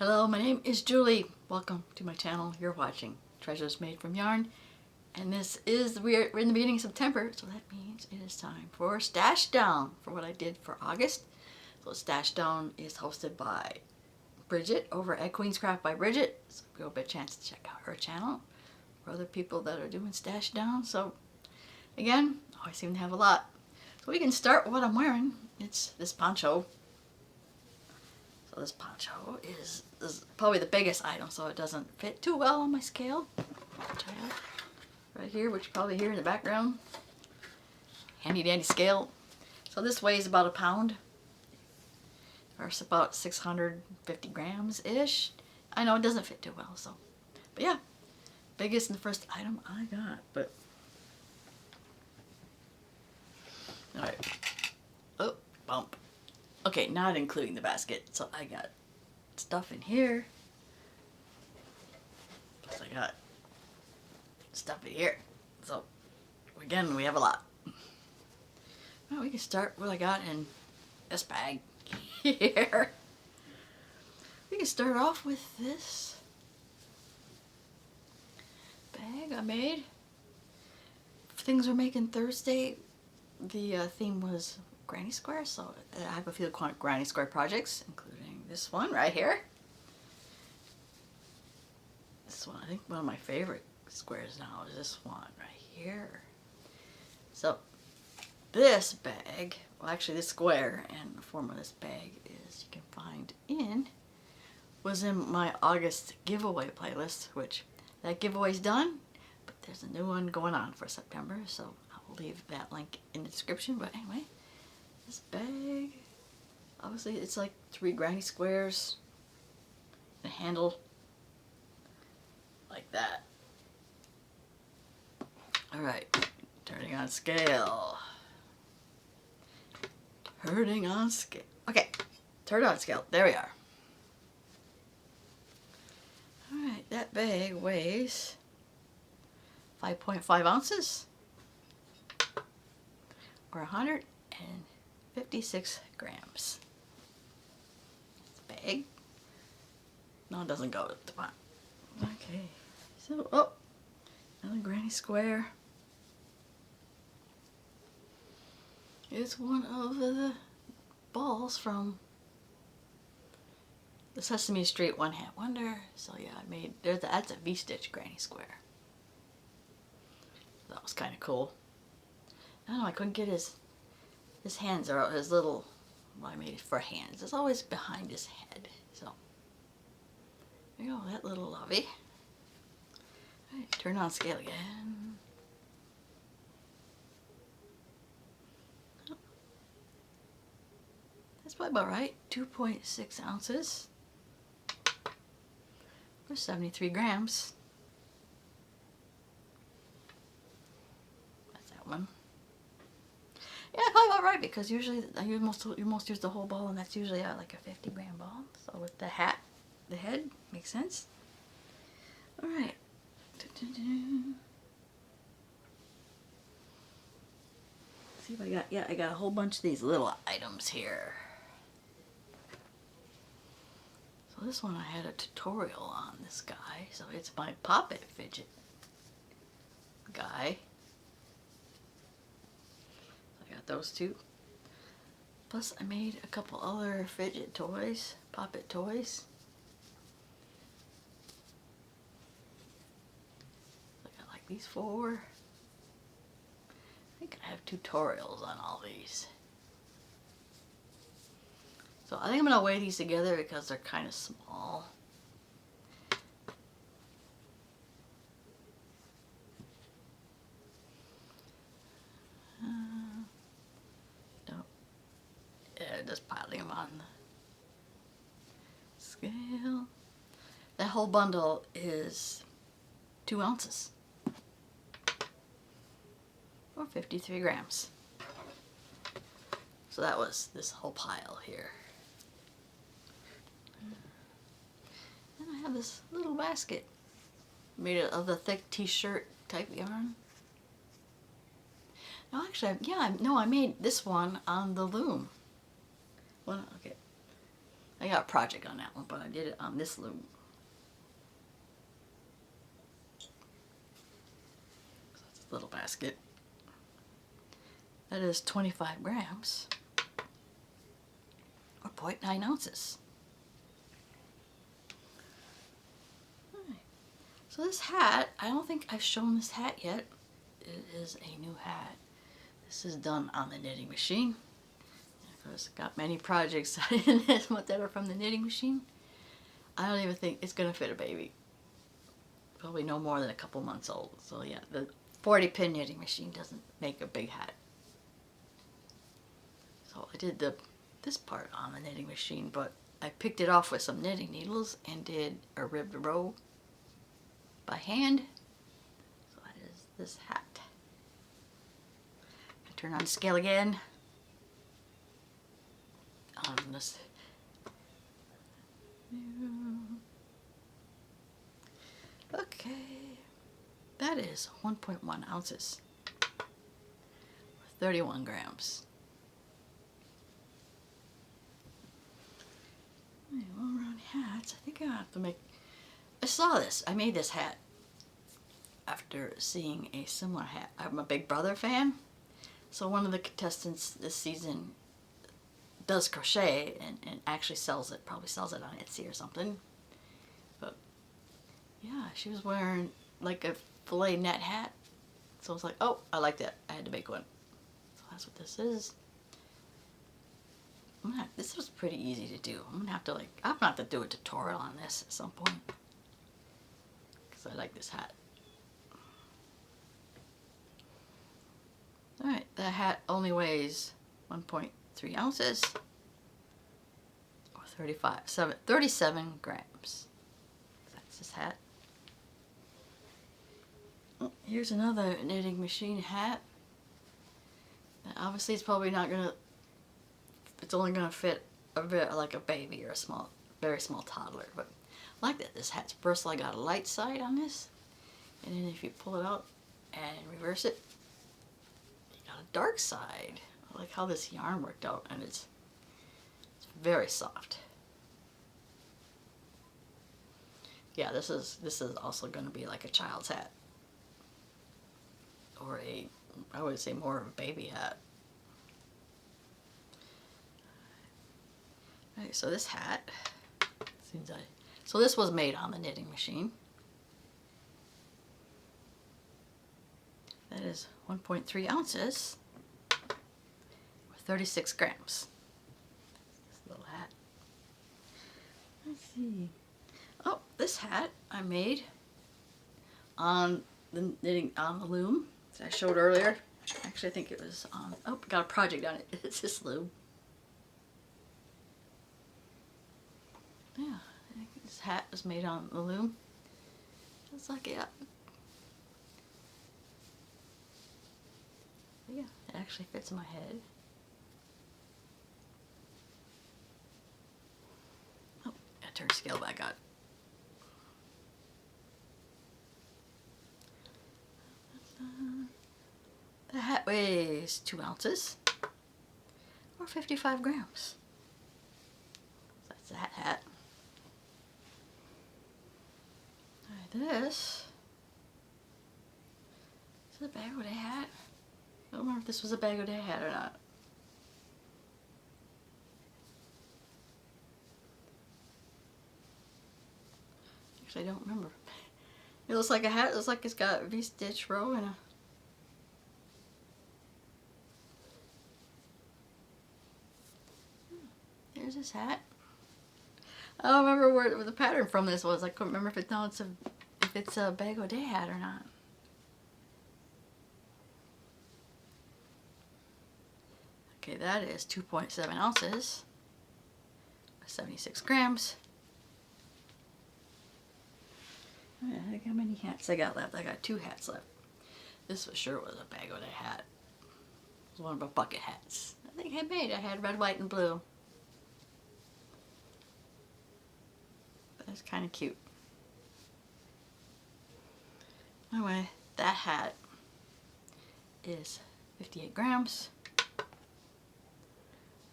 Hello, my name is Julie. Welcome to my channel. You're watching Treasures Made from Yarn. And we're in the beginning of September, so that means it is time for Stash Down for what I did for August. So Stash Down is hosted by Bridget over at Queen's Craft by Bridget. So you'll get a chance to check out her channel for other people that are doing Stash Down. So again, I seem to have a lot. So we can start with what I'm wearing. It's this poncho. So this poncho is probably the biggest item, so it doesn't fit too well on my scale. Which I have right here, which you probably hear in the background. Handy dandy scale. So this weighs about a pound, or it's about 650 grams-ish. I know it doesn't fit too well, so. But yeah, biggest and the first item I got. But all right. Oh, bump. Okay, not including the basket. So I got stuff in here. Plus I got stuff in here. So again, we have a lot. Well, we can start what I got in this bag here. We can start off with this bag I made. Things we're making Thursday. The theme was Granny Square, so I have a few Granny Square projects, including this one right here. This one, I think one of my favorite squares now is this one right here. So this bag, well actually this square and the form of this bag is, you can find was in my August giveaway playlist, which that giveaway's done, but there's a new one going on for September, so I'll leave that link in the description. But anyway, this bag, obviously it's like 3 granny squares, the handle like that. Alright, turning on scale. Turning on scale. Okay, turn on scale. There we are. Alright, that bag weighs 5.5 ounces or 156 grams. It's big. No, it doesn't go at the bottom. Okay, so, oh, another granny square. It's one of the balls from the Sesame Street One Hat Wonder. So yeah, I made, that's a V-stitch granny square. That was kind of cool. I don't know, I couldn't get his hands, or his little, well, I made it for hands. It's always behind his head. So there you go, that little lovey. All right, turn on scale again. That's probably about right. 2.6 ounces or 73 grams. That's that one. Yeah, probably about right, because usually you most use the whole ball, and that's usually like a 50-gram ball. So with the hat, the head, makes sense. All right. See if I got, yeah, I got a whole bunch of these little items here. So this one I had a tutorial on this guy. So it's my Pop-It fidget guy. I got those two. Plus I made a couple other fidget toys, Pop-It toys. I got like these 4. I think I have tutorials on all these. So I think I'm going to weigh these together because they're kind of small. Just piling them on the scale. That whole bundle is 2 ounces or 53 grams. So that was this whole pile here. And I have this little basket made of the thick t-shirt type yarn. No, actually, yeah, no, I made this one on the loom. Well, okay. I got a project on that one, but I did it on this loom. So that's a little basket. That is 25 grams, or 0.9 ounces. Right. So this hat, I don't think I've shown this hat yet. It is a new hat. This is done on the knitting machine. Of course, got many projects in this month that are from the knitting machine. I don't even think it's gonna fit a baby. Probably no more than a couple months old. So yeah, the 40-pin knitting machine doesn't make a big hat. So I did this part on the knitting machine, but I picked it off with some knitting needles and did a ribbed row by hand. So that is this hat. I turn on the scale again. On this. Okay, that is 1.1 ounces, or 31 grams. Right, well, around hats, I think I have to make. I saw this. I made this hat after seeing a similar hat. I'm a Big Brother fan, so one of the contestants this season does crochet and actually sells it. Probably sells it on Etsy or something. But yeah, she was wearing like a filet net hat. So I was like, oh, I like that. I had to make one. So that's what this is. This was pretty easy to do. I'm gonna have to do a tutorial on this at some point. Because I like this hat. Alright, the hat only weighs 1.3 ounces. Or 37 grams. That's this hat. Oh, here's another knitting machine hat. Now, obviously it's probably not gonna, it's only gonna fit a bit like a baby or a very small toddler, but I like that this hat's versatile. I got a light side on this, and then if you pull it out and reverse it, you got a dark side. I like how this yarn worked out, and it's very soft. Yeah, this is also going to be like a child's hat, or I would say more of a baby hat. Alright, so this hat, so this was made on the knitting machine. That is 1.3 ounces, or 36 grams. This little hat. Let's see. Oh, this hat I made on the loom that I showed earlier. Actually, I think it was on, oh, got a project on it. It's this loom. Yeah, I think this hat was made on the loom. Just like it. Yeah, it actually fits my head. Oh, I turn the scale back on. The hat weighs 2 ounces, or 55 grams. That's that hat. Alright, this is a Bag O' Day hat. I don't remember if this was a Bag O' Day hat or not. Actually, I don't remember. It looks like a hat. It looks like it's got a V-stitch row and a... There's this hat. I don't remember where the pattern from this was. I couldn't remember if it's a Bag O' Day hat or not. Okay, that is 2.7 ounces, 76 grams. Alright, I think how many hats I got left? I got 2 hats left. This for sure was a Bag O' Day hat. It was one of my bucket hats. I think I had red, white, and blue. That's kind of cute. Anyway, that hat is 58 grams,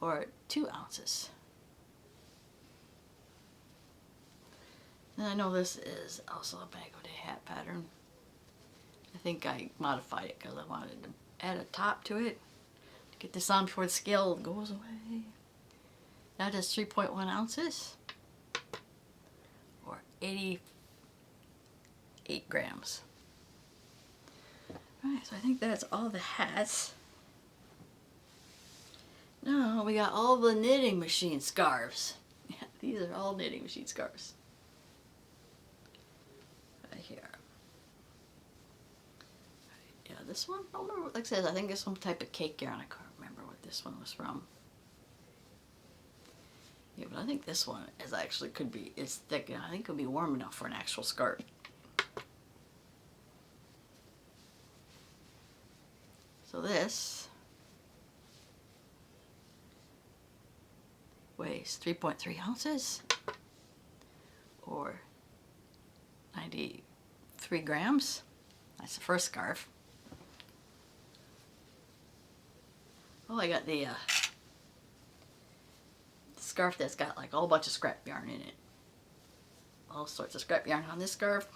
or 2 ounces. And I know this is also a Bango Day hat pattern. I think I modified it because I wanted to add a top to it. To get this on before the scale goes away. That is 3.1 ounces. Or 88 grams. Alright, so I think that's all the hats. Now we got all the knitting machine scarves. Yeah, these are all knitting machine scarves. Right here. Yeah, this one, I don't remember, like I said, I think it's some type of cake yarn. I can't remember what this one was from. Yeah, but I think this one is actually it's thick, and I think it could be warm enough for an actual skirt. So this weighs 3.3 ounces or 93 grams. That's the first scarf. Oh, I got the scarf that's got like a whole bunch of scrap yarn in it. All sorts of scrap yarn on this scarf.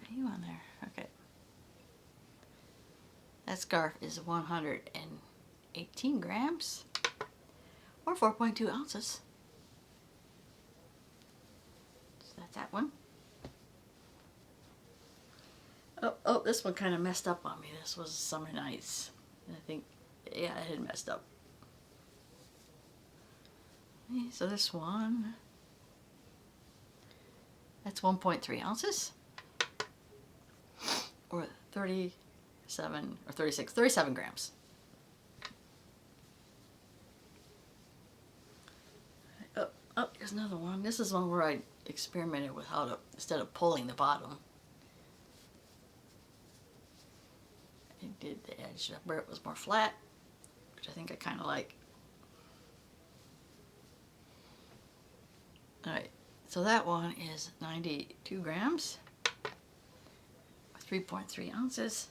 Are you on there? Okay. That scarf is 118 grams or 4.2 ounces. So that's that one. Oh, this one kind of messed up on me. This was Summer Nights. And I think, yeah, it had messed up. Okay, so this one, that's 1.3 ounces or 37 grams. Oh, here's another one. This is one where I experimented with how to, instead of pulling the bottom, I did the edge where it was more flat, which I think I kind of like. Alright, so that one is 92 grams, 3.3 ounces.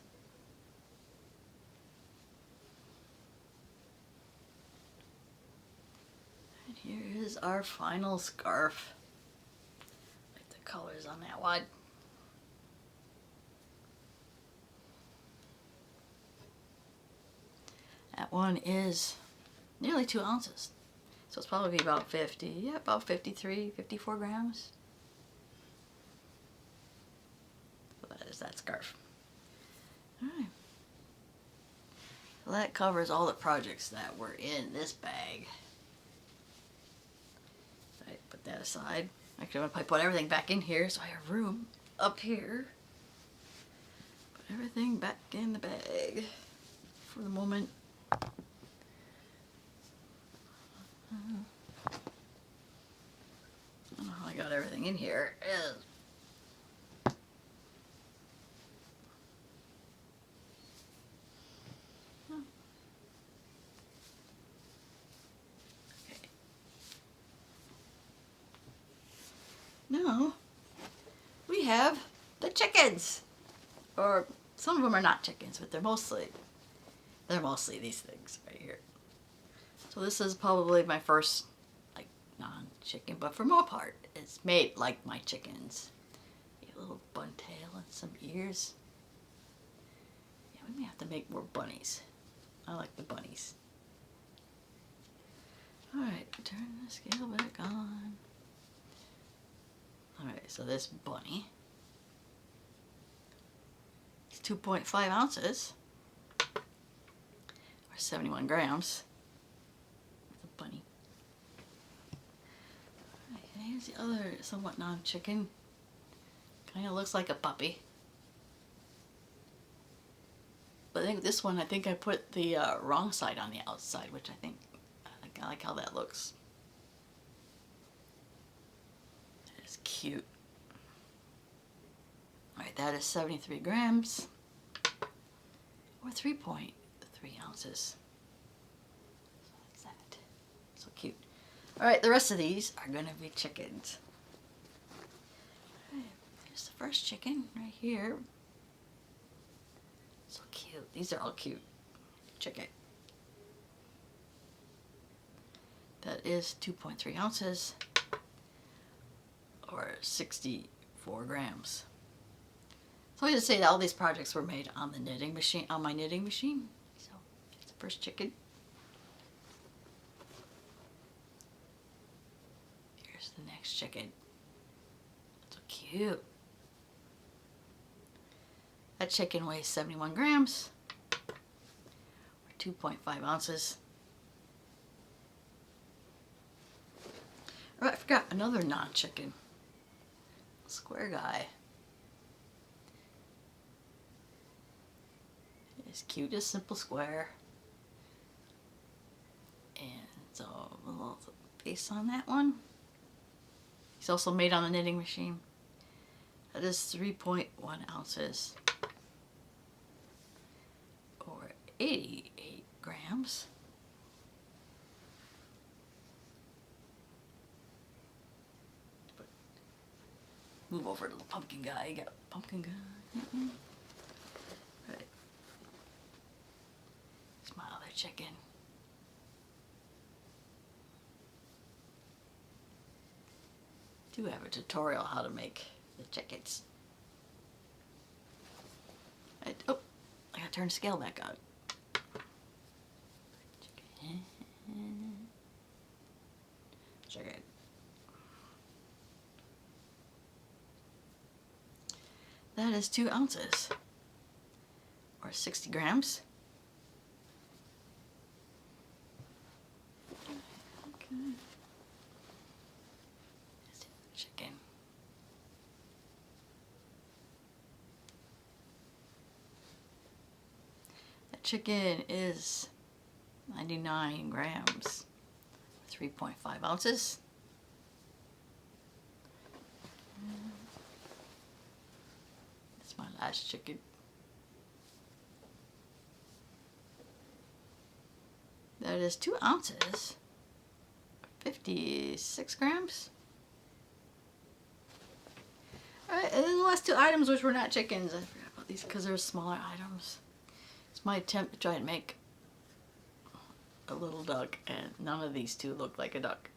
And here is our final scarf. Like the colors on that one. That one is nearly 2 ounces. So it's probably about 53, 54 grams. So that is that scarf. Alright. So that covers all the projects that were in this bag. Right, put that aside. Actually, I'm going to put everything back in here so I have room up here. Put everything back in the bag for the moment. I don't know how I got everything in here. Okay. Now we have the chickens, or some of them are not chickens, but they're mostly these things right here. So this is probably my first like non-chicken, but for most part it's made like my chickens. A little bun tail and some ears. Yeah, we may have to make more bunnies. I like the bunnies. Alright, turn the scale back on. Alright, so this bunny is 2.5 ounces. 71 grams with a bunny. Right, and here's the other somewhat non-chicken. Kind of looks like a puppy. But I think this one, I put the wrong side on the outside, which I like how that looks. That is cute. Alright, that is 73 grams or 3.3 ounces. So that's that. So cute. Alright, the rest of these are going to be chickens. Alright, here's the first chicken right here. So cute. These are all cute. Chicken. That is 2.3 ounces or 64 grams. So I just say that all these projects were made on the knitting machine, on my knitting machine. So here's the first chicken. Here's the next chicken. So cute. That chicken weighs 71 grams, or 2.5 ounces. Oh, I forgot another non-chicken. Square guy. It's cute, just simple square. And so a little face on that one. He's also made on the knitting machine. That is 3.1 ounces. Or 88 grams. Move over to the pumpkin guy. You got a pumpkin guy. Right. It's my other chicken. Do have a tutorial how to make the chickens. Right. Oh, I gotta turn the scale back on. Chicken. Chicken. That is 2 ounces, or 60 grams. Okay. Let's do the chicken. That chicken is 99 grams, 3.5 ounces. My last chicken. That is 2 ounces, 56 grams. Alright, and then the last 2 items, which were not chickens. I forgot about these because they're smaller items. It's my attempt to try and make a little duck, and none of these 2 look like a duck.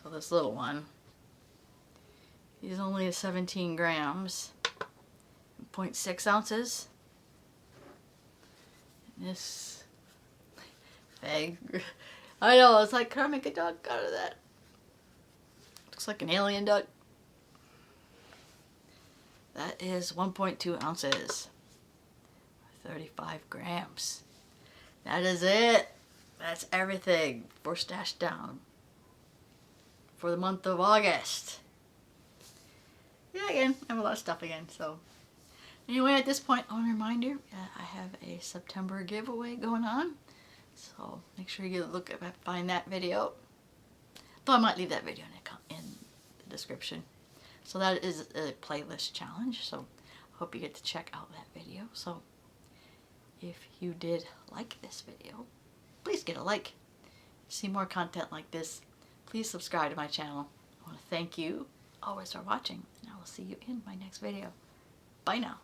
So this little one, he's only 17 grams. 0.6 ounces. And this bag, I know, it's like, can I make a duck out of that? Looks like an alien duck. That is 1.2 ounces, 35 grams. That is it. That's everything for Stash Down for the month of August. Yeah, again, I have a lot of stuff again, so. Anyway, at this point, I want to remind you, I have a September giveaway going on. So make sure you look at find that video. Though I might leave that video in the description. So that is a playlist challenge. So I hope you get to check out that video. So if you did like this video, please get a like. See more content like this, please subscribe to my channel. I want to thank you always for watching, and I will see you in my next video. Bye now.